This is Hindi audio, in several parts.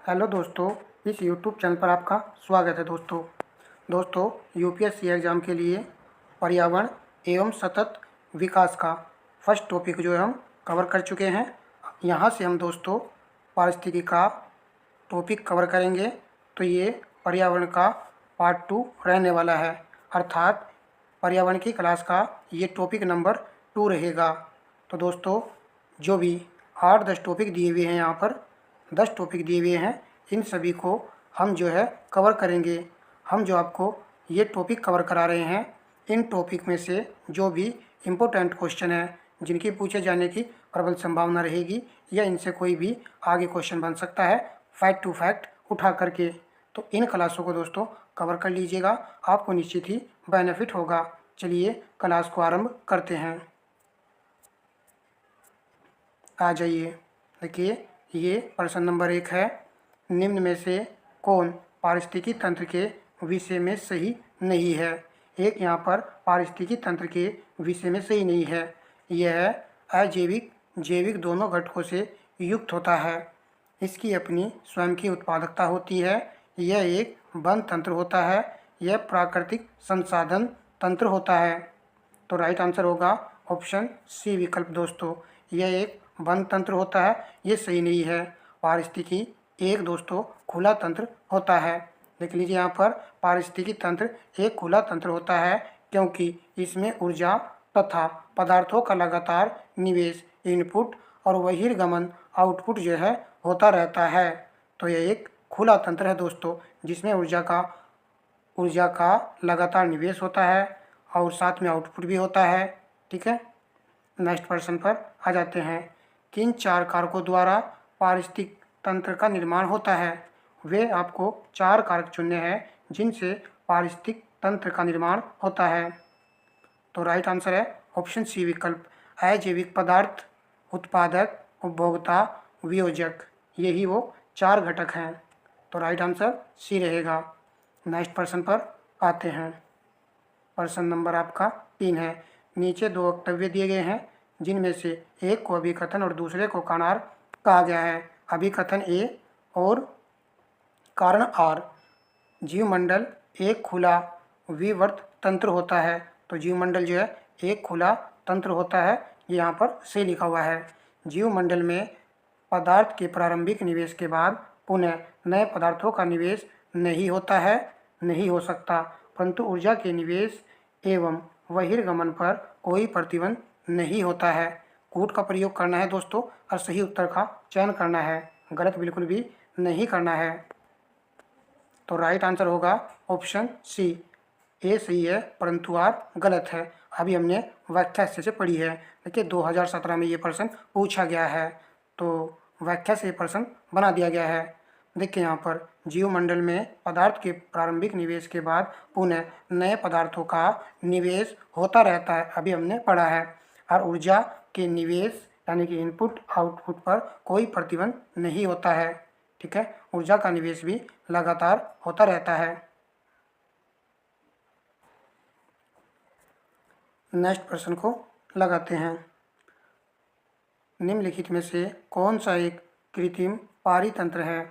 हेलो दोस्तों, इस यूट्यूब चैनल पर आपका स्वागत है। दोस्तों यूपीएससी एग्ज़ाम के लिए पर्यावरण एवं सतत विकास का फर्स्ट टॉपिक जो है हम कवर कर चुके हैं। यहाँ से हम दोस्तों पारिस्थितिकी का टॉपिक कवर करेंगे। तो ये पर्यावरण का पार्ट 2 रहने वाला है, अर्थात पर्यावरण की क्लास का ये टॉपिक नंबर 2 रहेगा। तो दोस्तों जो भी 8-10 टॉपिक दिए हुए हैं, यहाँ पर 10 टॉपिक दिए हुए हैं, इन सभी को हम जो है कवर करेंगे। हम जो आपको ये टॉपिक कवर करा रहे हैं, इन टॉपिक में से जो भी इम्पोर्टेंट क्वेश्चन है, जिनकी पूछे जाने की प्रबल संभावना रहेगी, या इनसे कोई भी आगे क्वेश्चन बन सकता है फैक्ट टू फैक्ट उठा करके, तो इन क्लासों को दोस्तों कवर कर लीजिएगा, आपको निश्चित ही बेनिफिट होगा। चलिए क्लास को आरंभ करते हैं। आ जाइए, देखिए ये प्रश्न नंबर 1 है। निम्न में से कौन पारिस्थितिकी तंत्र के विषय में सही नहीं है? एक यहाँ पर पारिस्थितिकी तंत्र के विषय में सही नहीं है। यह अजैविक जैविक दोनों घटकों से युक्त होता है। इसकी अपनी स्वयं की उत्पादकता होती है। यह एक वन तंत्र होता है। यह प्राकृतिक संसाधन तंत्र होता है। तो राइट आंसर होगा ऑप्शन सी विकल्प। दोस्तों यह एक वन तंत्र होता है, ये सही नहीं है। पारिस्थितिकी एक दोस्तों खुला तंत्र होता है। देख लीजिए यहाँ पर पारिस्थितिकी तंत्र एक खुला तंत्र होता है, क्योंकि इसमें ऊर्जा तथा पदार्थों का लगातार निवेश इनपुट और बहिर्गमन आउटपुट जो है होता रहता है। तो यह एक खुला तंत्र है दोस्तों, जिसमें ऊर्जा का लगातार निवेश होता है और साथ में आउटपुट भी होता है। ठीक है, नेक्स्ट प्रश्न पर आ जाते हैं। किन 4 कारकों द्वारा पारिस्थितिक तंत्र का निर्माण होता है? वे आपको 4 कारक चुनने हैं जिनसे पारिस्थितिक तंत्र का निर्माण होता है। तो राइट आंसर है ऑप्शन सी विकल्प, अजैविक पदार्थ, उत्पादक, उपभोक्ता, वियोजक। यही वो 4 घटक हैं। तो राइट आंसर सी रहेगा। नेक्स्ट प्रश्न पर आते हैं। प्रश्न नंबर आपका 3 है। नीचे 2 वक्तव्य दिए गए हैं, जिनमें से एक को अभिकथन और दूसरे को कारण कहा गया है। अभिकथन ए और कारण आर। जीवमंडल एक खुला विवर्त तंत्र होता है। तो जीवमंडल जो है एक खुला तंत्र होता है, ये यहाँ पर से लिखा हुआ है। जीवमंडल में पदार्थ के प्रारंभिक निवेश के बाद पुनः नए पदार्थों का निवेश नहीं होता है, नहीं हो सकता, परंतु ऊर्जा के निवेश एवं बहिर्गमन पर कोई प्रतिबंध नहीं होता है। कूट का प्रयोग करना है दोस्तों, और सही उत्तर का चयन करना है, गलत बिल्कुल भी नहीं करना है। तो राइट आंसर होगा ऑप्शन सी, ए सही है परंतु आर गलत है। अभी हमने व्याख्या से पढ़ी है। देखिए 2017 में ये प्रश्न पूछा गया है, तो व्याख्या से प्रश्न बना दिया गया है। देखिए यहाँ पर जीवमंडल में पदार्थ के प्रारंभिक निवेश के बाद पुनः नए पदार्थों का निवेश होता रहता है, अभी हमने पढ़ा है। और ऊर्जा के निवेश यानी कि इनपुट आउटपुट पर कोई प्रतिबंध नहीं होता है। ठीक है, ऊर्जा का निवेश भी लगातार होता रहता है। नेक्स्ट प्रश्न को लगाते हैं। निम्नलिखित में से कौन सा एक कृत्रिम पारितंत्र है?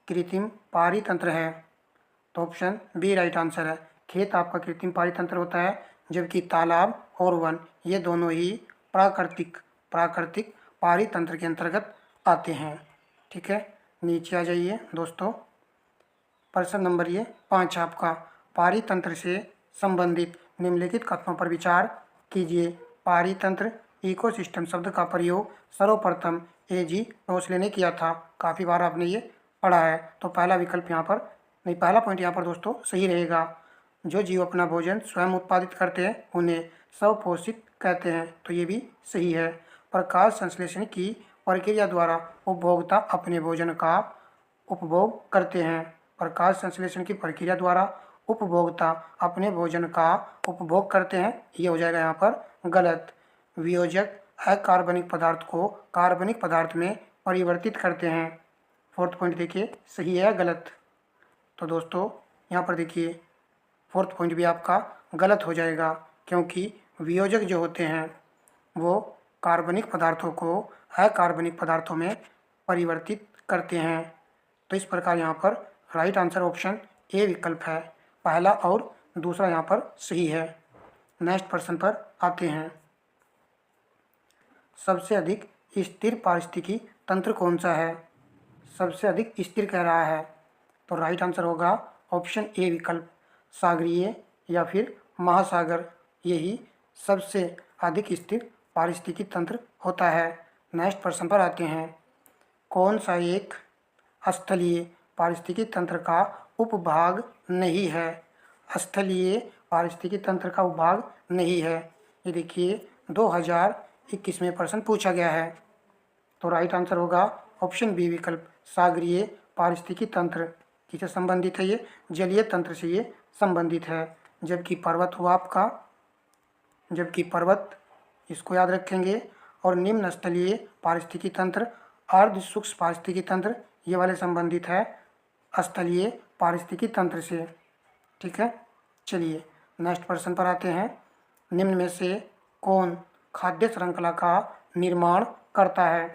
कृत्रिम पारितंत्र है। तो ऑप्शन बी राइट आंसर है। खेत आपका कृत्रिम पारितंत्र होता है, जबकि तालाब और वन ये दोनों ही प्राकृतिक पारितंत्र के अंतर्गत आते हैं। ठीक है, नीचे आ जाइए दोस्तों। प्रश्न नंबर 5 आपका, पारितंत्र से संबंधित निम्नलिखित कथनों पर विचार कीजिए। पारितंत्र इकोसिस्टम शब्द का प्रयोग सर्वप्रथम ए.जी. भोसले ने किया था। काफ़ी बार आपने ये पढ़ा है। तो पहला विकल्प यहाँ पर नहीं, पहला पॉइंट यहाँ पर दोस्तों सही रहेगा। जो जीव अपना भोजन स्वयं उत्पादित करते हैं उन्हें स्वपोषित कहते हैं, तो ये भी सही है। प्रकाश संश्लेषण की प्रक्रिया द्वारा उपभोक्ता अपने भोजन का उपभोग करते हैं। प्रकाश संश्लेषण की प्रक्रिया द्वारा उपभोक्ता अपने भोजन का उपभोग करते हैं, ये हो जाएगा यहाँ पर गलत। वियोजक अकार्बनिक पदार्थ को कार्बनिक पदार्थ में परिवर्तित करते हैं। फोर्थ पॉइंट देखिए सही है गलत। तो दोस्तों यहाँ पर देखिए फोर्थ पॉइंट भी आपका गलत हो जाएगा, क्योंकि वियोजक जो होते हैं वो कार्बनिक पदार्थों को अकार्बनिक पदार्थों में परिवर्तित करते हैं। तो इस प्रकार यहाँ पर राइट आंसर ऑप्शन ए विकल्प है, पहला और दूसरा यहाँ पर सही है। नेक्स्ट प्रश्न पर आते हैं। सबसे अधिक स्थिर पारिस्थितिकी तंत्र कौन सा है? सबसे अधिक स्थिर कह रहा है, तो राइट आंसर होगा ऑप्शन ए विकल्प, सागरीय या फिर महासागर, यही सबसे अधिक स्थिर पारिस्थितिकी तंत्र होता है। नेक्स्ट प्रश्न पर आते हैं। कौन सा एक स्थलीय पारिस्थितिकी तंत्र का उपभाग नहीं है? स्थलीय पारिस्थितिकी तंत्र का उपभाग नहीं है, ये देखिए 2021 में प्रश्न पूछा गया है। तो राइट आंसर होगा ऑप्शन बी विकल्प, सागरीय पारिस्थितिकी तंत्र। किससे संबंधित है? ये जलीय तंत्र से ये संबंधित है। जबकि पर्वत हुआ आपका, जबकि पर्वत इसको याद रखेंगे, और निम्न स्थलीय पारिस्थितिकी तंत्र, अर्ध सूक्ष्म पारिस्थितिकी तंत्र, ये वाले संबंधित है स्थलीय पारिस्थितिकी तंत्र से। ठीक है, चलिए नेक्स्ट प्रश्न पर आते हैं। निम्न में से कौन खाद्य श्रृंखला का निर्माण करता है?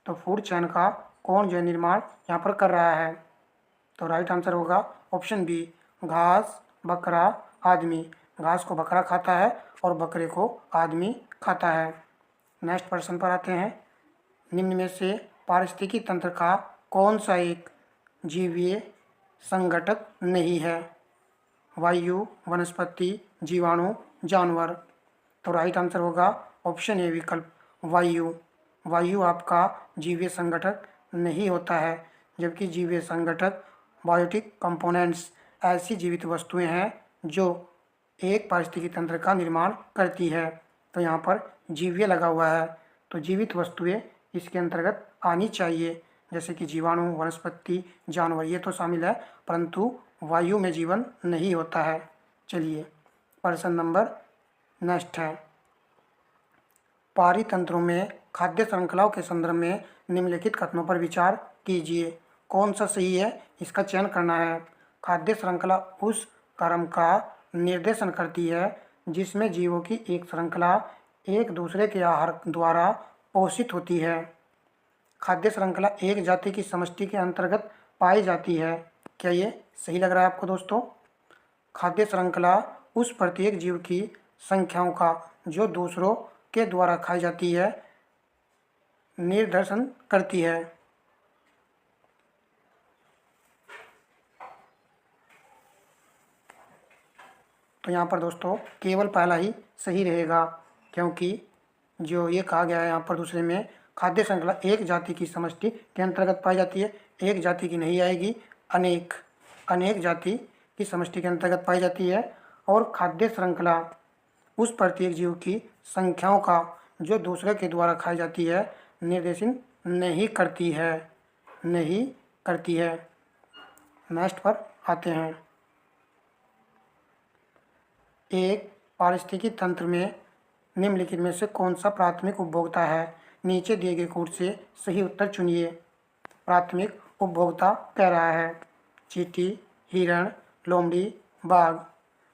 तो फूड चेन का कौन जो निर्माण यहाँ पर कर रहा है? तो राइट आंसर होगा ऑप्शन बी, घास, बकरा, आदमी। घास को बकरा खाता है और बकरे को आदमी खाता है। नेक्स्ट प्रश्न पर आते हैं। निम्न में से पारिस्थितिकी तंत्र का कौन सा एक जीवीय संगठक नहीं है? वायु, वनस्पति, जीवाणु, जानवर। तो राइट आंसर होगा ऑप्शन ए विकल्प, वायु। वायु आपका जीवीय संगठक नहीं होता है, जबकि जीवीय संगठक बायोटिक कंपोनेंट्स ऐसी जीवित वस्तुएं हैं जो एक पारिस्थितिकी तंत्र का निर्माण करती है। तो यहाँ पर जीवीय लगा हुआ है, तो जीवित वस्तुएं इसके अंतर्गत आनी चाहिए, जैसे कि जीवाणु, वनस्पति, जानवर, ये तो शामिल है, परंतु वायु में जीवन नहीं होता है। चलिए प्रश्न नंबर नेक्स्ट है। पारितंत्रों में खाद्य श्रृंखलाओं के संदर्भ में निम्नलिखित कथनों पर विचार कीजिए। कौन सा सही है, इसका चयन करना है। खाद्य श्रृंखला उस क्रम का निर्देशन करती है जिसमें जीवों की एक श्रृंखला एक दूसरे के आहार द्वारा पोषित होती है। खाद्य श्रृंखला एक जाति की समष्टि के अंतर्गत पाई जाती है। क्या ये सही लग रहा है आपको दोस्तों? खाद्य श्रृंखला उस प्रत्येक जीव की संख्याओं का जो दूसरों के द्वारा खाई जाती है निर्देशन करती है। तो यहाँ पर दोस्तों केवल पहला ही सही रहेगा, क्योंकि जो ये कहा गया है यहाँ पर दूसरे में, खाद्य श्रृंखला एक जाति की समष्टि के अंतर्गत पाई जाती है, एक जाति की नहीं आएगी, अनेक जाति की समष्टि के अंतर्गत पाई जाती है। और खाद्य श्रृंखला उस प्रत्येक जीव की संख्याओं का जो दूसरे के द्वारा खाई जाती है निर्देशित नहीं करती है। नेक्स्ट पर आते हैं। एक पारिस्थितिकी तंत्र में निम्नलिखित में से कौन सा प्राथमिक उपभोक्ता है? नीचे दिए गए कोड से सही उत्तर चुनिए। प्राथमिक उपभोक्ता कह रहा है चींटी, हिरण, लोमड़ी, बाघ।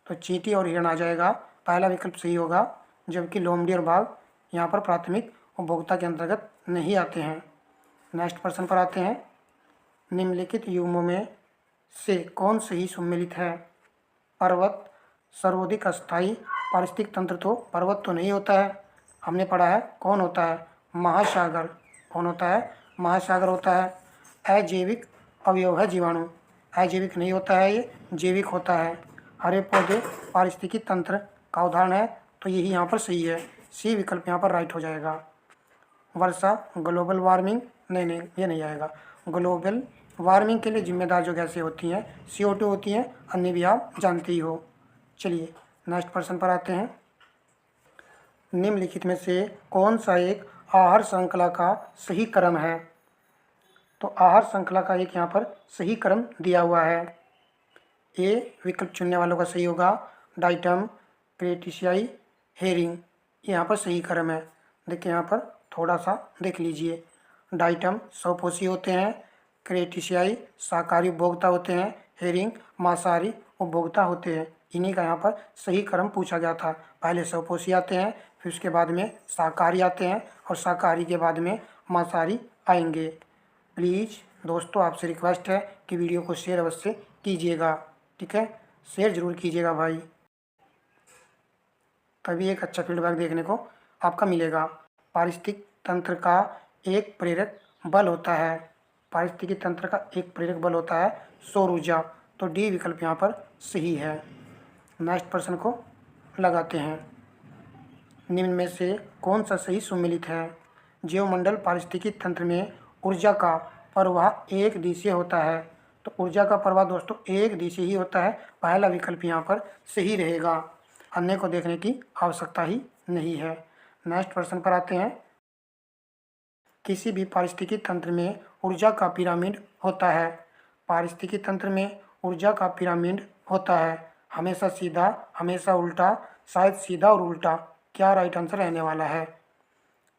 तो चींटी और हिरण आ जाएगा, पहला विकल्प सही होगा, जबकि लोमड़ी और बाघ यहाँ पर प्राथमिक उपभोक्ता के अंतर्गत नहीं आते हैं। नेक्स्ट प्रश्न पर आते हैं। निम्नलिखित युग्मों में से कौन सही सम्मिलित है? पर्वत सर्वाधिक अस्थायी पारिस्थितिक तंत्र, तो पर्वत तो नहीं होता है, हमने पढ़ा है। कौन होता है? महासागर। कौन होता है? महासागर होता है। अजैविक अवयव है जीवाणु, अजैविक नहीं होता है, ये जैविक होता है। हरे पौधे पारिस्थितिकी तंत्र का उदाहरण है, तो यही यहाँ पर सही है, सी विकल्प यहाँ पर राइट हो जाएगा। वर्षा, ग्लोबल वार्मिंग, नहीं ये नहीं आएगा। ग्लोबल वार्मिंग के लिए जिम्मेदार जो गैसें होती हैं CO2 होती हैं, अन्य भी आप जानते ही हो। चलिए नेक्स्ट प्रश्न पर आते हैं। निम्नलिखित में से कौन सा एक आहार श्रृंखला का सही क्रम है? तो आहार श्रृंखला का एक यहाँ पर सही क्रम दिया हुआ है। ए विकल्प चुनने वालों का सही होगा, डाइटम, क्रेटिशियाई, हेरिंग, यहाँ पर सही क्रम है। देखिए यहाँ पर थोड़ा सा देख लीजिए। डाइटम स्वपोषी होते हैं, क्रेटिशियाई शाकाहारी उपभोक्ता होते हैं, हेरिंग मांसाहारी उपभोक्ता होते हैं। इन्हीं का यहाँ पर सही क्रम पूछा गया था। पहले स्वपोषी आते हैं, फिर उसके बाद में शाकाहारी आते हैं, और शाकाहारी के बाद में मांसाहारी आएंगे। प्लीज़ दोस्तों आपसे रिक्वेस्ट है कि वीडियो को शेयर अवश्य कीजिएगा, ठीक है, शेयर ज़रूर कीजिएगा भाई, तभी एक अच्छा फीडबैक देखने को आपका मिलेगा। पारिस्थितिक तंत्र का एक प्रेरक बल होता है, पारिस्थितिकी तंत्र का एक प्रेरक बल होता है सौर ऊर्जा। तो डी विकल्प यहाँ पर सही है। नेक्स्ट प्रश्न को लगाते हैं। निम्न में से कौन सा सही सुमेलित है? जीवमंडल पारिस्थितिकी तंत्र में ऊर्जा का प्रवाह एक दिशीय होता है। तो ऊर्जा का प्रवाह दोस्तों एक दिशीय ही होता है, पहला विकल्प यहाँ पर सही रहेगा, अन्य को देखने की आवश्यकता ही नहीं है। नेक्स्ट प्रश्न पर आते हैं। किसी भी पारिस्थितिकी तंत्र में ऊर्जा का पिरामिड होता है। पारिस्थितिकी तंत्र में ऊर्जा का पिरामिड होता है, हमेशा सीधा, हमेशा उल्टा, शायद सीधा और उल्टा। क्या राइट आंसर रहने वाला है?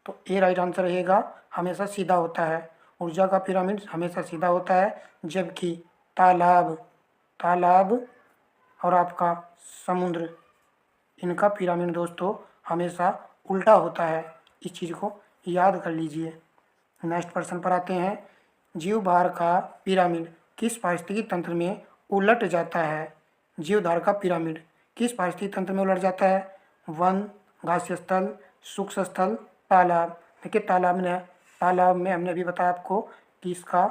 तो ए राइट आंसर रहेगा, हमेशा सीधा होता है। ऊर्जा का पिरामिड हमेशा सीधा होता है, जबकि तालाब तालाब और आपका समुद्र, इनका पिरामिड दोस्तों हमेशा उल्टा होता है। इस चीज़ को याद कर लीजिए। नेक्स्ट प्रश्न पर आते हैं। जीवभार का पिरामिड किस पारिस्थितिकी तंत्र में उलट जाता है? जीवधार का पिरामिड किस पारिस्थितिकी तंत्र में उलट जाता है? वन, घास्य स्थल, शुष्क स्थल, तालाब। देखिए तालाब में हमने अभी बताया आपको कि इसका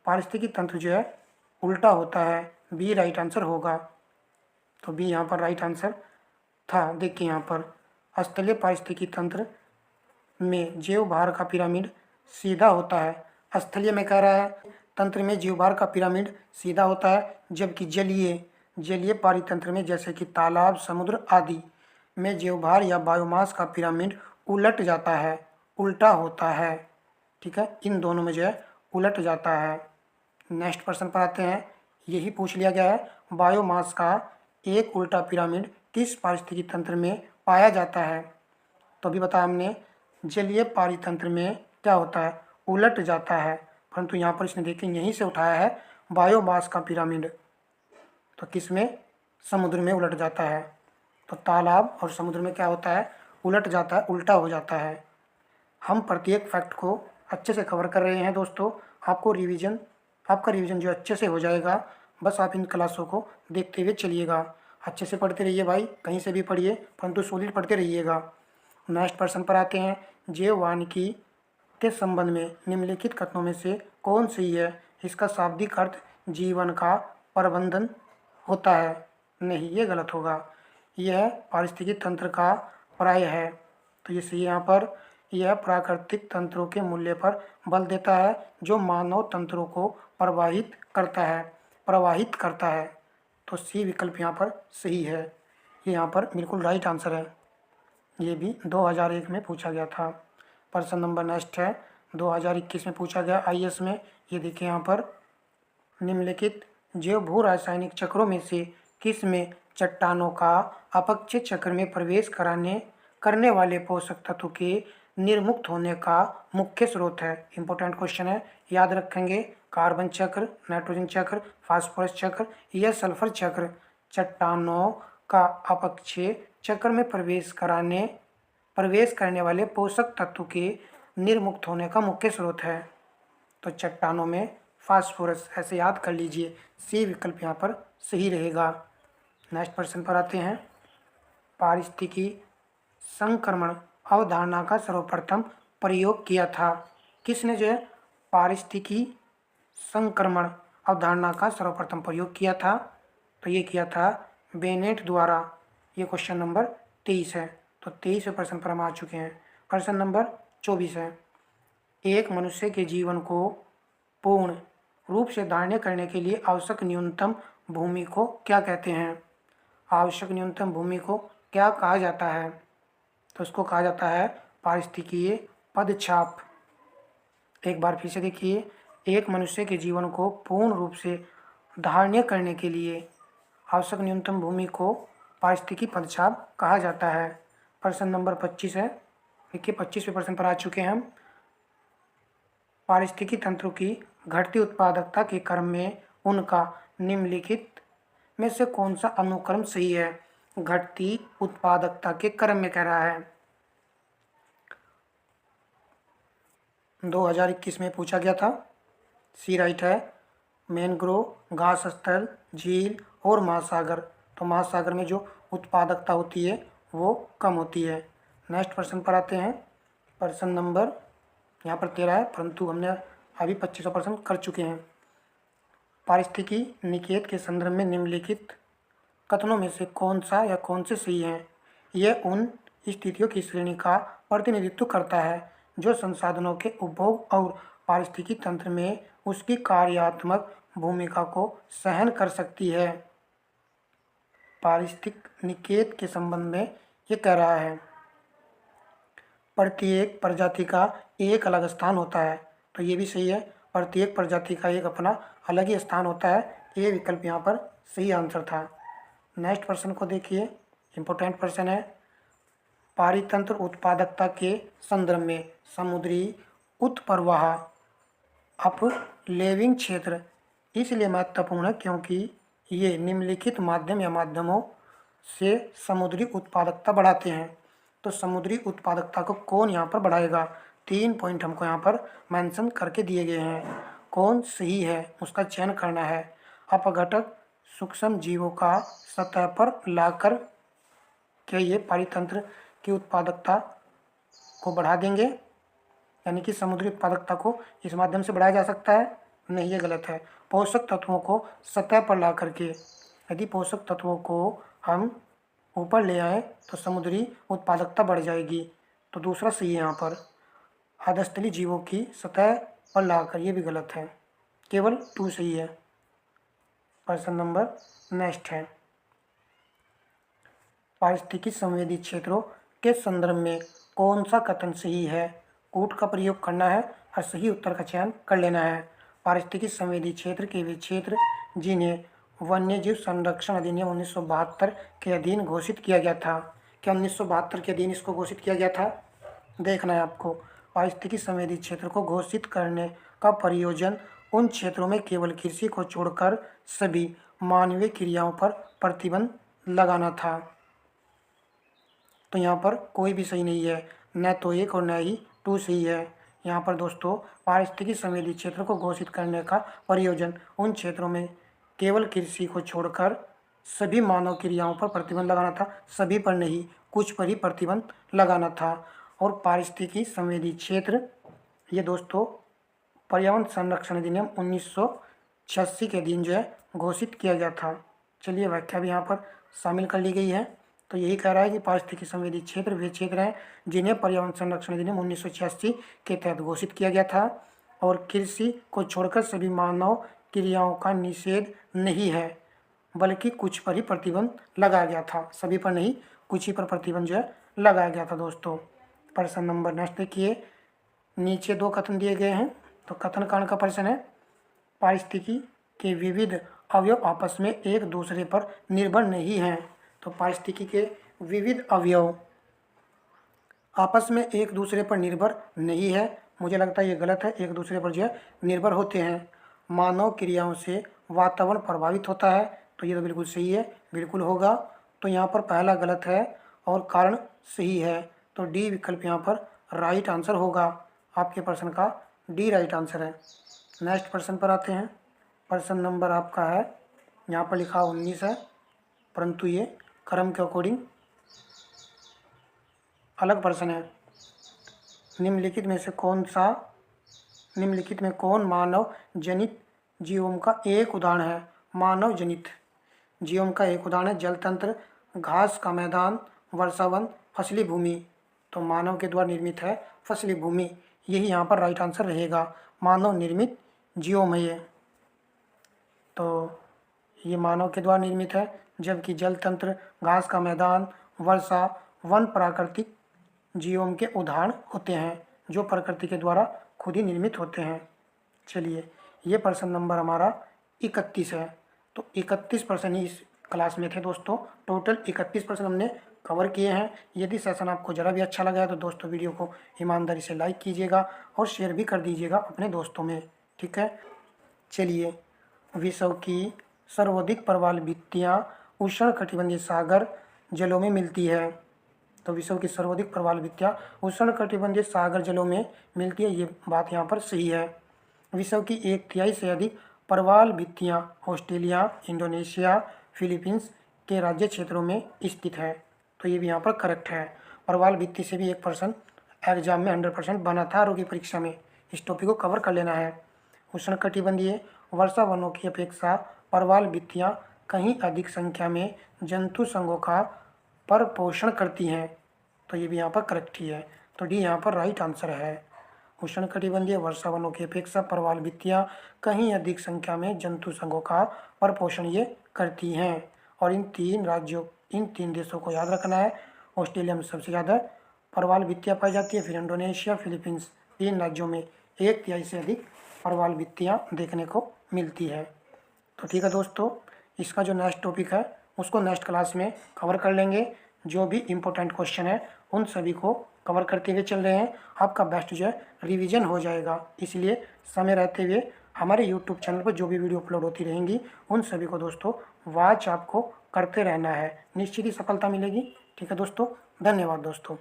पारिस्थितिकी तंत्र जो है उल्टा होता है। बी राइट आंसर होगा। तो बी यहाँ पर राइट आंसर था। देखिए यहाँ पर स्थलीय पारिस्थितिकी तंत्र में जीवभार का पिरामिड सीधा होता है। स्थलीय में कह रहा है तंत्र में जीवभार का पिरामिड सीधा होता है, जबकि जलीय पारितंत्र में जैसे कि तालाब, समुद्र आदि में जीवभार या बायोमास का पिरामिड उलट जाता है, उल्टा होता है, ठीक है, इन दोनों में जो है उलट जाता है। नेक्स्ट प्रश्न पर आते हैं। यही पूछ लिया गया है, बायोमास का एक उल्टा पिरामिड किस पारिस्थितिकी तंत्र में पाया जाता है? तो अभी बताया हमने जलीय पारितंत्र में क्या होता है, उलट जाता है, परंतु यहाँ पर इसने देखिए यहीं से उठाया है बायोमास का पिरामिड। तो किस में? समुद्र में उलट जाता है। तो तालाब और समुद्र में क्या होता है? उलट जाता है, उल्टा हो जाता है। हम प्रत्येक फैक्ट को अच्छे से कवर कर रहे हैं दोस्तों। आपका रिवीजन जो अच्छे से हो जाएगा, बस आप इन क्लासों को देखते हुए चलिएगा। अच्छे से पढ़ते रहिए भाई, कहीं से भी पढ़िए, परंतु सॉलिड पढ़ते रहिएगा। नेक्स्ट प्रश्न पर आते हैं। जैववानिकी के संबंध में निम्नलिखित कथनों में से कौन सही है? इसका शाब्दिक अर्थ जीवन का प्रबंधन होता है। नहीं, ये गलत होगा। यह पारिस्थितिकी तंत्र का पर्याय है। तो ये सही यहाँ पर। यह प्राकृतिक तंत्रों के मूल्य पर बल देता है जो मानव तंत्रों को प्रवाहित करता है। तो सी विकल्प यहाँ पर सही है। ये यहाँ पर बिल्कुल राइट आंसर है। ये भी 2001 में पूछा गया था। प्रश्न नंबर नेक्स्ट है 2021 में पूछा गया आईएएस में। ये देखिए यहाँ पर, निम्नलिखित जैव भू रासायनिक चक्रों में से किस में चट्टानों का अपक्षय चक्र में प्रवेश करने वाले पोषक तत्व के निर्मुक्त होने का मुख्य स्रोत है? इंपॉर्टेंट क्वेश्चन है, याद रखेंगे। कार्बन चक्र, नाइट्रोजन चक्र, फास्फोरस चक्र या सल्फर चक्र चट्टानों का अपक्षय चक्र में प्रवेश करने वाले पोषक तत्व के निर्मुक्त होने का मुख्य स्रोत है। तो चट्टानों में फास्फोरस, ऐसे याद कर लीजिए। सी विकल्प यहाँ पर सही रहेगा। नेक्स्ट प्रश्न पर आते हैं। पारिस्थितिकी संक्रमण अवधारणा का सर्वप्रथम प्रयोग किया था? किसने जो है पारिस्थितिकी संक्रमण अवधारणा का सर्वप्रथम प्रयोग किया था? तो ये किया था बेनेट द्वारा। ये क्वेश्चन नंबर 23 है। तो 23वें प्रश्न पर हम आ चुके हैं। प्रश्न नंबर 24 है। एक मनुष्य के जीवन को पूर्ण रूप से धारण करने के लिए आवश्यक न्यूनतम भूमि को क्या कहते हैं? आवश्यक न्यूनतम भूमि को क्या कहा जाता है? तो उसको कहा जाता है पारिस्थितिकीय पदचाप। एक बार फिर से देखिए, एक मनुष्य के जीवन को पूर्ण रूप से धारण करने के लिए आवश्यक न्यूनतम भूमि को पारिस्थितिकी पदचाप कहा जाता है। प्रश्न नंबर 25 है। देखिए 25वें प्रश्न पर आ चुके हैं हम। पारिस्थितिकी तंत्रों की घटती उत्पादकता के क्रम में उनका निम्नलिखित में से कौन सा अनुक्रम सही है? घटती उत्पादकता के क्रम में कह रहा है। 2021 में पूछा गया था। सी राइट है। मैंग्रोव, घास स्थल, झील और महासागर। तो महासागर में जो उत्पादकता होती है वो कम होती है। नेक्स्ट प्रश्न पर आते हैं। प्रश्न नंबर यहाँ पर 13 है, परंतु हमने अभी 25% कर चुके हैं। पारिस्थितिकी निकेत के संदर्भ में निम्नलिखित कथनों में से कौन सा या कौन से सही हैं? यह उन स्थितियों की श्रेणी का प्रतिनिधित्व करता है जो संसाधनों के उपभोग और पारिस्थितिकी तंत्र में उसकी कार्यात्मक भूमिका को सहन कर सकती है। पारिस्थितिक निकेत के संबंध में ये कह रहा है प्रत्येक प्रजाति का एक अलग स्थान होता है। तो ये भी सही है, प्रत्येक प्रजाति का एक अपना अलग ही स्थान होता है। ये विकल्प यहाँ पर सही आंसर था। नेक्स्ट प्रश्न को देखिए, इम्पोर्टेंट प्रश्न है। पारितंत्र उत्पादकता के संदर्भ में समुद्री उत्प्रवाह अपलेविंग क्षेत्र इसलिए महत्वपूर्ण है क्योंकि ये निम्नलिखित माध्यम या माध्यमों से समुद्री उत्पादकता बढ़ाते हैं। तो समुद्री उत्पादकता को कौन यहाँ पर बढ़ाएगा? 3 पॉइंट हमको यहाँ पर मेंशन करके दिए गए हैं। कौन सही है उसका चयन करना है। अपघटक सूक्ष्म जीवों का सतह पर लाकर क्या ये पारितंत्र की उत्पादकता को बढ़ा देंगे? यानी कि समुद्री उत्पादकता को इस माध्यम से बढ़ाया जा सकता है? नहीं, ये गलत है। पोषक तत्वों को सतह पर ला करके, यदि पोषक तत्वों को हम ऊपर ले आए तो समुद्री उत्पादकता बढ़ जाएगी। तो दूसरा सही है यहाँ पर। अधस्थली जीवों की सतह पर लाकर, ये भी गलत है। केवल 2 सही है। प्रश्न नंबर नेक्स्ट है। पारिस्थितिकी संवेदी क्षेत्रों के संदर्भ में कौन सा कथन सही है? कूट का प्रयोग करना है और सही उत्तर का चयन कर लेना है। पारिस्थितिकी संवेदी क्षेत्र के वे क्षेत्र जिन्हें वन्यजीव संरक्षण अधिनियम 1972 के अधीन घोषित किया गया था। क्या 1972 के अधीन इसको घोषित किया गया था? देखना है आपको। पारिस्थितिकी संवेदी क्षेत्र को घोषित करने का प्रयोजन उन क्षेत्रों में केवल कृषि को छोड़कर सभी मानवीय क्रियाओं पर प्रतिबंध लगाना था। तो यहाँ पर कोई भी सही नहीं है, न तो 1 और न ही 2 सही है। यहाँ पर दोस्तों पारिस्थितिकी संवेदी क्षेत्र को घोषित करने का प्रयोजन उन क्षेत्रों में केवल कृषि को छोड़कर सभी मानव क्रियाओं पर प्रतिबंध लगाना था। सभी पर नहीं, कुछ पर ही प्रतिबंध लगाना था। और पारिस्थितिकी संवेदी क्षेत्र ये दोस्तों पर्यावरण संरक्षण अधिनियम 1986 के अधीन जो है घोषित किया गया था। चलिए व्याख्या भी यहाँ पर शामिल कर ली गई है। तो यही कह रहा है कि पारिस्थितिकी संवेदी क्षेत्र वे क्षेत्र हैं जिन्हें पर्यावरण संरक्षण अधिनियम 1986 के तहत घोषित किया गया था और कृषि को छोड़कर सभी मानव क्रियाओं का निषेध नहीं है, बल्कि कुछ पर ही प्रतिबंध लगाया गया था। सभी पर नहीं, कुछ ही पर प्रतिबंध जो है लगाया गया था दोस्तों। प्रश्न नंबर नेक्स्ट देखिए, नीचे 2 कथन दिए गए हैं। तो कथन कांड का प्रश्न है पारिस्थितिकी के विविध अवयव आपस में एक दूसरे पर निर्भर नहीं हैं। तो पारिस्थितिकी के विविध अवयव आपस में एक दूसरे पर निर्भर नहीं है, मुझे लगता है ये गलत है। एक दूसरे पर जो है निर्भर होते हैं। मानव क्रियाओं से वातावरण प्रभावित होता है, तो ये तो बिल्कुल सही है, बिल्कुल होगा। तो यहाँ पर पहला गलत है और कारण सही है। तो डी विकल्प यहाँ पर राइट आंसर होगा। आपके प्रश्न का डी राइट आंसर है। नेक्स्ट प्रश्न पर आते हैं। प्रश्न नंबर आपका है यहाँ पर लिखा 19 है, परंतु ये क्रम के अकॉर्डिंग अलग प्रश्न है। निम्नलिखित में कौन मानव जनित जीवों का एक उदाहरण है? मानव जनित जीवों का एक उदाहरण है जल तंत्र, घास का मैदान, वर्षावन, फसली भूमि। तो मानव के द्वारा निर्मित है फसली भूमि, यही यहाँ पर राइट आंसर रहेगा। मानव निर्मित जीवों में तो ये मानव के द्वारा निर्मित है, जबकि जल तंत्र, घास का मैदान, वर्षा, वन प्राकृतिक जीवों के उदाहरण होते हैं जो प्रकृति के द्वारा खुद ही निर्मित होते हैं। चलिए, ये प्रश्न नंबर हमारा 31 है। तो 31 प्रश्न ही इस क्लास में थे दोस्तों। टोटल 31 प्रश्न हमने कवर किए हैं। यदि सेशन आपको ज़रा भी अच्छा लगा है तो दोस्तों वीडियो को ईमानदारी से लाइक कीजिएगा और शेयर भी कर दीजिएगा अपने दोस्तों में, ठीक है। चलिए, विश्व की सर्वाधिक प्रवाल भित्तियाँ उष्ण कटिबंधीय सागर जलों में मिलती है। तो विश्व की सर्वाधिक प्रवाल भित्तियाँ उष्ण कटिबंधीय सागर जलों में मिलती है, ये बात यहाँ पर सही है। विश्व की 1/3 से अधिक प्रवाल भित्तियाँ ऑस्ट्रेलिया, इंडोनेशिया, फिलीपींस के राज्य क्षेत्रों में स्थित है। तो ये भी यहाँ पर करेक्ट है। प्रवाल भित्ति से भी 1% एग्जाम में 100% बना था आरोग्य परीक्षा में। इस टॉपिक को कवर कर लेना है। उष्णकटिबंधीय वर्षा वनों की अपेक्षा प्रवाल भित्तियाँ कहीं अधिक संख्या में जंतु संघों का परपोषण करती हैं। तो ये भी यहाँ पर करेक्ट ही है। तो डी यहाँ पर राइट आंसर है। उष्णकटिबंधीय वर्षा वनों की अपेक्षा प्रवाल भित्तियाँ कहीं अधिक संख्या में जंतु संघों का परपोषण ये करती हैं। और इन तीन देशों को याद रखना है। ऑस्ट्रेलिया में सबसे ज़्यादा प्रवाल भित्तियाँ पाई जाती है, फिर इंडोनेशिया, फिलीपींस, 3 राज्यों में 1/3 से अधिक प्रवाल भित्तियाँ देखने को मिलती है। तो ठीक है दोस्तों, इसका जो नेक्स्ट टॉपिक है उसको नेक्स्ट क्लास में कवर कर लेंगे। जो भी इम्पोर्टेंट क्वेश्चन है उन सभी को कवर करते हुए चल रहे हैं। आपका बेस्ट जो है रिवीजन हो जाएगा। इसलिए समय रहते हुए हमारे यूट्यूब चैनल पर जो भी वीडियो अपलोड होती रहेंगी उन सभी को दोस्तों वॉच आपको करते रहना है। निश्चित ही सफलता मिलेगी। ठीक है दोस्तों, धन्यवाद दोस्तों।